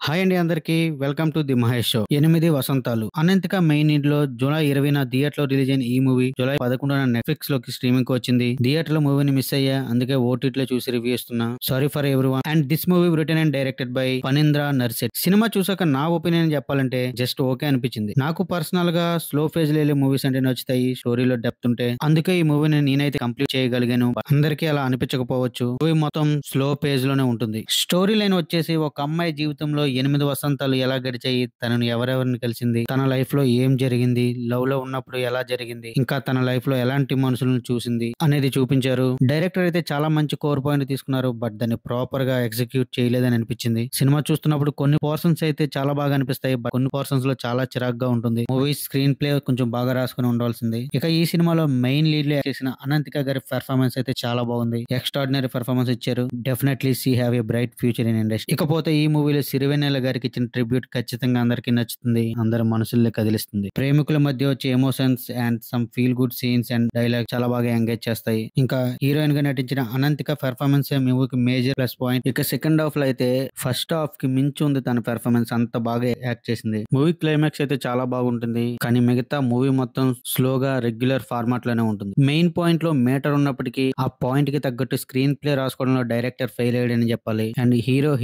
Hi అండి అందరికీ. Welcome to the Mahesh show. 8 వసంతాలు. అనంతిక మెయిన్ లీడ్‌లో జూలై 20న థియేటర్‌లో రిలీజ్ అయిన ఈ మూవీ జూలై 11న నెట్‌ఫ్లిక్స్‌లోకి స్ట్రీమింగ్‌కి వచ్చింది. థియేటర్‌లో మూవీని మిస్ అయ్యా. అందుకే ఓటీటీలో చూసి రివ్యూ ఇస్తున్నా. Sorry for everyone. And this movie written and directed by Phanindra Narsetti. సినిమా చూసాక నా ఒపీనియన్ చెప్పాలంటే జస్ట్ ఓకే అనిపించింది. నాకు పర్సనల్‌గా స్లో ఫేజ్‌లో వెళ్ళే మూవీస్ అంటే నచ్చుతాయి. స్టోరీలో డెప్త్ ఉంటే. అందుకే ఈ మూవీని నేనైతే కంప్లీట్ చేయగలిగాను. అందరికీ అలా అనిపించకపోవచ్చు. మూవీ మొత్తం స్లో పేజ్‌లోనే ఉంటుంది. స్టోరీ లైన్ వచ్చేసి ఒక అమ్మాయి జీవితంలో 8 వసంతాలు ఎలా గడిచాయి, తనను ఎవరెవరిని కలిసింది, తన లైఫ్ లో ఏం జరిగింది, లవ్ లో ఉన్నప్పుడు ఎలా జరిగింది, ఇంకా తన లైఫ్ లో ఎలాంటి మనుషులను చూసింది అనేది చూపించారు. డైరెక్టర్ అయితే చాలా మంచి కోర్ పాయింట్ తీసుకున్నారు, బట్ దాన్ని ప్రాపర్ గా ఎగ్జిక్యూట్ చేయలేదని అనిపించింది. సినిమా చూస్తున్నప్పుడు కొన్ని పోర్షన్స్ అయితే చాలా బాగా అనిపిస్తాయి, but కొన్ని పోర్షన్స్ లో చాలా చిరాగ్గా ఉంటుంది. మూవీ స్క్రీన్ ప్లే కొంచెం బాగా రాసుకుని ఉండాల్సింది. ఇక ఈ సినిమాలో మెయిన్ లీడ్ లో చేసిన అనంతిక గారి పెర్ఫార్మెన్స్ అయితే చాలా బాగుంది. ఎక్స్ట్రాడినరీ పెర్ఫార్మెన్స్ ఇచ్చారు. Definitely she have a bright future in industry. ఇకపోతే ఈ మూవీలో సిరివెన్నెల గారికి ఇచ్చిన ట్రిబ్యూట్ ఖచ్చితంగా అందరికీ నచ్చుతుంది. అందరి మనసుల్ని కదిలిస్తుంది. ప్రేమికుల మధ్య వచ్చే emotions and some feel good scenes and dialogue చాలా బాగా ఎంగేజ్ చేస్తాయి. ఇంకా హీరోయిన్ గా నటించిన అనంతిక పెర్ఫార్మెన్స్ మూవీకి మేజర్ ప్లస్ పాయింట్. ఇక సెకండ్ హాఫ్ లో అయితే ఫస్ట్ హాఫ్ కి మించి ఉంది తన పెర్ఫార్మెన్స్. అంత బాగా యాక్ట్ చేసింది. మూవీ క్లైమాక్స్ అయితే చాలా బాగుంటుంది, కానీ మిగతా మూవీ మొత్తం స్లోగా రెగ్యులర్ ఫార్మాట్ లోనే ఉంటుంది. మెయిన్ పాయింట్ లో మేటర్ ఉన్నప్పటికీ ఆ పాయింట్ కి తగ్గట్టు స్క్రీన్ ప్లే రాసుకోవడంలో డైరెక్టర్ ఫెయిల్ అయ్యాడని చెప్పాలి. అండ్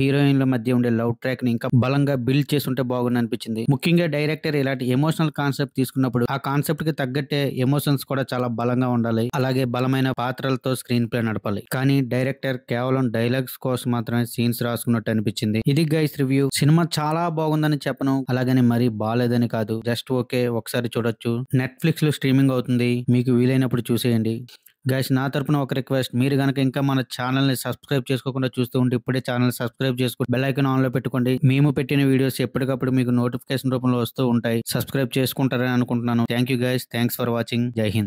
హీరోయిన్ల మధ్య ఉండే లవ్ ట్రాక్ ని ఇంకా బలంగా బిల్డ్ చేసుంటే బాగుంది అనిపించింది. ముఖ్యంగా డైరెక్టర్ ఇలాంటి ఎమోషనల్ కాన్సెప్ట్ తీసుకున్నప్పుడు ఆ కాన్సెప్ట్ కి తగ్గట్టే ఎమోషన్స్ కూడా చాలా బలంగా ఉండాలి. అలాగే బలమైన పాత్రలతో స్క్రీన్ ప్లే నడపాలి. కానీ డైరెక్టర్ కేవలం డైలాగ్స్ కోసం మాత్రమే సీన్స్ రాసుకున్నట్టు అనిపించింది. ఇది గైస్ రివ్యూ. సినిమా చాలా బాగుందని చెప్పను, అలాగని మరీ బాలేదని కాదు. జస్ట్ ఓకే, ఒకసారి చూడొచ్చు. నెట్ఫ్లిక్స్ లో స్ట్రీమింగ్ అవుతుంది, మీకు వీలైనప్పుడు చూసేయండి. గైస్ నా తరపున ఒక రిక్వెస్ట్, మీరు గనక ఇంకా మన ఛానల్ ని సబ్స్క్రైబ్ చేసుకోకుండా చూస్తూ ఉంటే ఇప్పుడే ఛానల్ సబ్స్క్రైబ్ చేసుకుని బెల్ ఐకాన్ ఆన్ లో పెట్టుకోండి. మేము పెట్టిన వీడియోస్ ఎప్పటికప్పుడు మీకు నోటిఫికేషన్ రూపంలో వస్తూ ఉంటాయి. సబ్స్క్రైబ్ చేసుకుంటారని అనుకుంటున్నాను. Thank you guys. Thanks for watching. జై హింద్.